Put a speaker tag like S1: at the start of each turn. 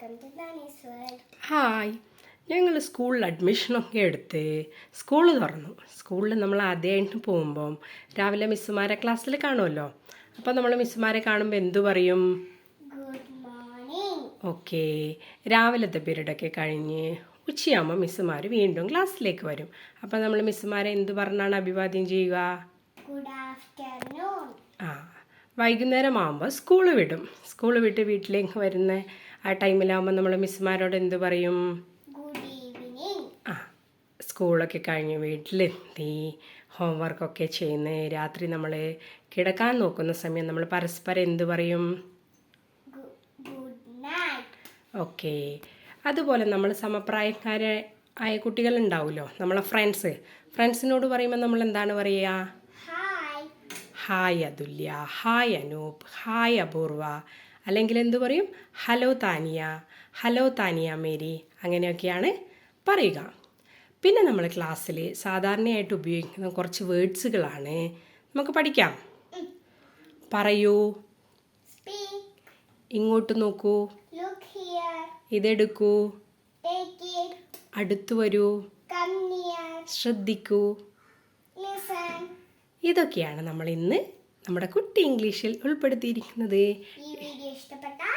S1: Welcome to Nani's world.
S2: Hi, ഞങ്ങൾ സ്കൂളിൽ അഡ്മിഷനൊക്കെ എടുത്ത് സ്കൂൾ തുറന്നു. സ്കൂളിൽ നമ്മൾ ആദ്യമായിട്ട് പോകുമ്പം രാവിലെ മിസ്സുമാരെ ക്ലാസ്സിൽ കാണുമല്ലോ. അപ്പോൾ നമ്മൾ മിസ്സുമാരെ കാണുമ്പോൾ എന്തു പറയും?
S1: Good morning.
S2: ഓക്കെ, രാവിലത്തെ പീരീഡൊക്കെ കഴിഞ്ഞ് ഉച്ചയാകുമ്പോൾ മിസ്സുമാർ വീണ്ടും ക്ലാസ്സിലേക്ക് വരും. അപ്പോൾ നമ്മൾ മിസ്സുമാരെ എന്തു പറഞ്ഞാണ് അഭിവാദ്യം ചെയ്യുക?
S1: Good afternoon.
S2: വൈകുന്നേരം ആകുമ്പോൾ സ്കൂൾ വിടും. സ്കൂൾ വിട്ട് വീട്ടിലേക്ക് വരുന്ന ആ ടൈമിലാകുമ്പോൾ നമ്മൾ മിസ്സുമാരോട് എന്തു പറയും?
S1: Good evening.
S2: സ്കൂളൊക്കെ കഴിഞ്ഞ് വീട്ടിലെത്തി ഹോംവർക്കൊക്കെ ചെയ്യുന്ന രാത്രി നമ്മൾ കിടക്കാൻ നോക്കുന്ന സമയം നമ്മൾ പരസ്പരം എന്തു പറയും?
S1: Good night.
S2: ഓക്കെ, അതുപോലെ നമ്മൾ സമപ്രായക്കാരായ കുട്ടികളുണ്ടാവുമല്ലോ, നമ്മളെ ഫ്രണ്ട്സിനോട് പറയുമ്പോൾ നമ്മൾ എന്താണ് പറയുക?
S1: ഹായ്.
S2: ഹായ് അതുല്യ, ഹായ് അനൂപ്, ഹായ് അപൂർവ, അല്ലെങ്കിൽ എന്തു പറയും? ഹലോ താനിയ മേരി, അങ്ങനെയൊക്കെയാണ് പറയുക. പിന്നെ നമ്മൾ ക്ലാസ്സിൽ സാധാരണയായിട്ട് ഉപയോഗിക്കുന്ന കുറച്ച് വേർഡ്സുകളാണ്. നമുക്ക് പഠിക്കാം. പറയൂ,
S1: സ്പീക്ക്,
S2: ഇങ്ങോട്ട് നോക്കൂ,
S1: ലുക്ക് ഹിയർ,
S2: ഇതെടുക്കൂ,
S1: ടേക്ക് ഇറ്റ്,
S2: അടുത്തു വരൂ,
S1: കം നിയർ,
S2: ശ്രദ്ധിക്കൂ.
S1: ലിസൺ.
S2: ഇതൊക്കെയാണ് നമ്മൾ ഇന്ന് നമ്മുടെ കുട്ടി ഇംഗ്ലീഷിൽ ഉൾപ്പെടുത്തിയിരിക്കുന്നത്.
S1: ഈ വീഡിയോ ഇഷ്ടപ്പെട്ടാൽ